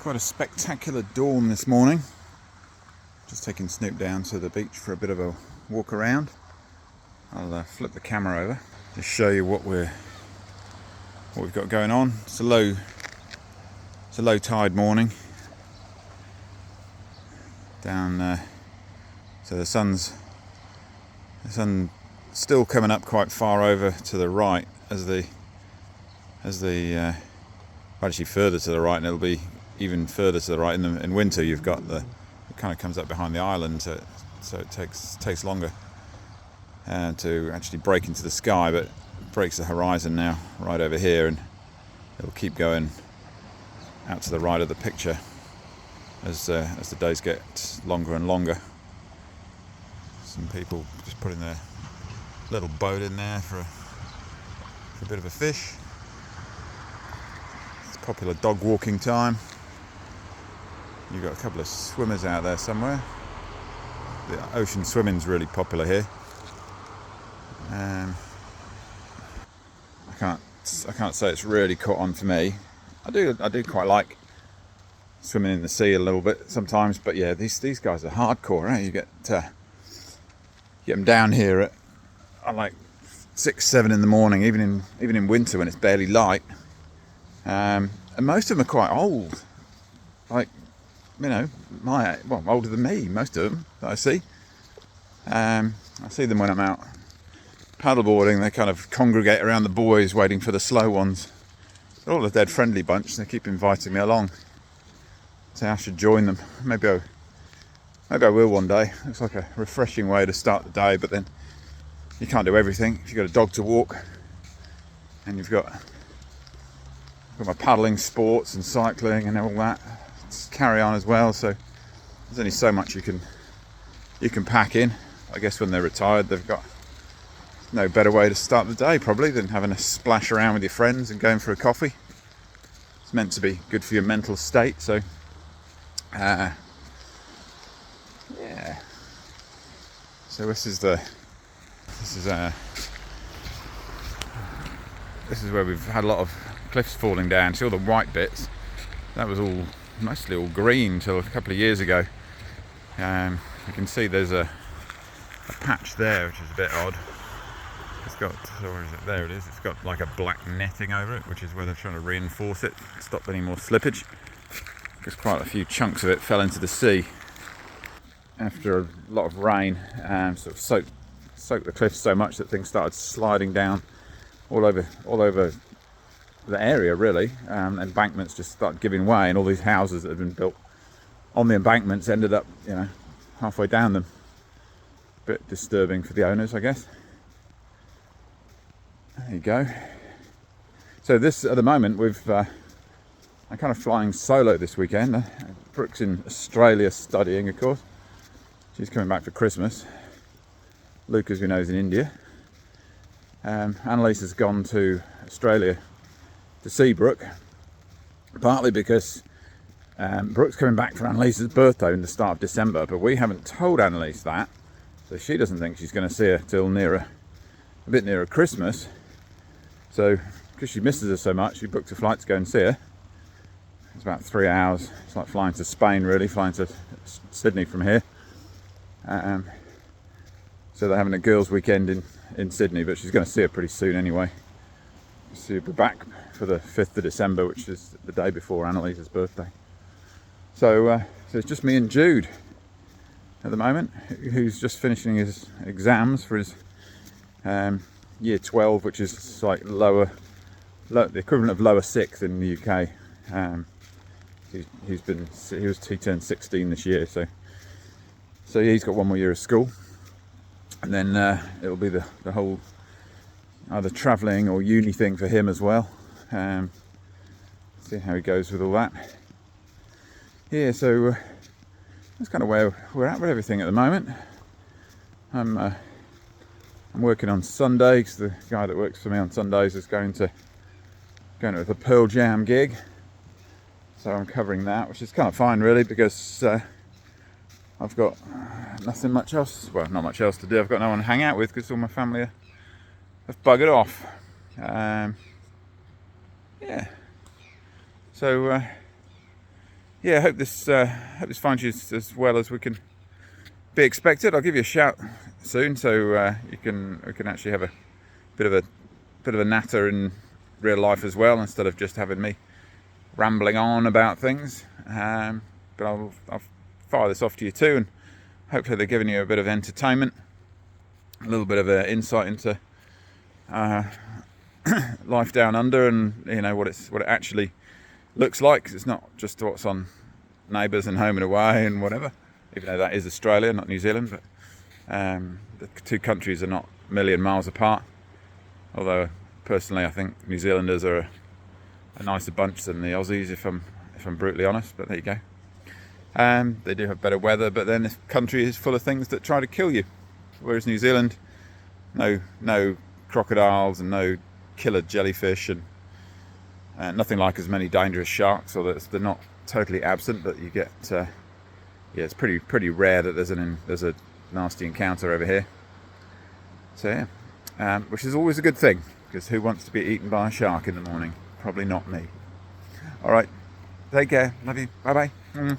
Quite a spectacular dawn this morning. Just taking Snoop down to the beach for a bit of a walk around. I'll flip the camera over to show you what we've got going on. It's a low tide morning down there, so the sun's still coming up quite far over to the right actually further to the right, and it'll be even further to the right in winter. You've got it kind of comes up behind the island, so it takes longer to actually break into the sky, but it breaks the horizon now right over here, and it'll keep going out to the right of the picture as the days get longer and longer. Some people just putting their little boat in there for a bit of a fish. It's popular dog walking time. You've got a couple of swimmers out there somewhere. The ocean swimming's really popular here. I can't say it's really caught on for me. I do quite like swimming in the sea a little bit sometimes, but yeah, these guys are hardcore. Eh? You get them down here at like 6-7 in the morning, even in winter when it's barely light. And most of them are quite old, like, you know, older than me, most of them that I see. I see them when I'm out paddleboarding. They kind of congregate around the buoys waiting for the slow ones. They're all a dead friendly bunch. They keep inviting me along. So I should join them. Maybe I will one day. Looks like a refreshing way to start the day, but then you can't do everything. If you've got a dog to walk, and you've got my paddling sports and cycling and all that to carry on as well, so there's only so much you can pack in. I guess when they're retired, they've got no better way to start the day probably than having a splash around with your friends and going for a coffee. It's meant to be good for your mental state, so yeah. So this is where we've had a lot of cliffs falling down. See all the white bits? That was mostly all green until a couple of years ago. You can see there's a patch there which is a bit odd. It's got, or is it? There it is. It's got like a black netting over it, which is where they're trying to reinforce it, stop any more slippage. Because quite a few chunks of it fell into the sea after a lot of rain, sort of soaked the cliffs so much that things started sliding down all over the area, really. Embankments just started giving way, and all these houses that had been built on the embankments ended up, halfway down them. Bit disturbing for the owners, I guess. There you go. So this, at the moment, I'm kind of flying solo this weekend. Brooke's in Australia studying, of course. She's coming back for Christmas. Luke, as we know, is in India. Annalise has gone to Australia to see Brooke, partly because Brooke's coming back for Annalise's birthday in the start of December, but we haven't told Annalise that, so she doesn't think she's going to see her till a bit nearer Christmas. So, because she misses her so much, she booked a flight to go and see her. It's about 3 hours. It's like flying to Spain, really, flying to Sydney from here. So they're having a girls' weekend in Sydney, but she's going to see her pretty soon anyway. She'll be back for the 5th of December, which is the day before Annalise's birthday. So it's just me and Jude at the moment, who's just finishing his exams for his year 12, which is like the equivalent of lower 6th in the UK. He turned 16 this year, so yeah, he's got one more year of school, and then it'll be the whole either travelling or uni thing for him as well. See how he goes with all that. Yeah, so that's kind of where we're at with everything at the moment. I'm working on Sunday because the guy that works for me on Sundays is going to the Pearl Jam gig, so I'm covering that, which is kind of fine really, because I've got nothing much else, well, not much else to do. I've got no one to hang out with because all my family have buggered off. Yeah, so yeah, I hope this finds you as well as we can be expected. I'll give you a shout soon, so we can actually have a bit of a natter in real life as well, instead of just having me rambling on about things. But I'll fire this off to you too, and hopefully they're giving you a bit of entertainment, a little bit of an insight into life down under, and what it actually looks like. 'Cause it's not just what's on Neighbours and Home and Away and whatever, even though that is Australia, not New Zealand. But the two countries are not a million miles apart. Although personally, I think New Zealanders are a nicer bunch than the Aussies, if I'm brutally honest. But there you go. They do have better weather, but then this country is full of things that try to kill you. Whereas New Zealand, no crocodiles and no killer jellyfish, and nothing like as many dangerous sharks. Or that they're not totally absent, but you get it's pretty rare that there's a nasty encounter over here. So yeah, which is always a good thing, because who wants to be eaten by a shark in the morning? Probably not me. All right, take care. Love you. Bye bye.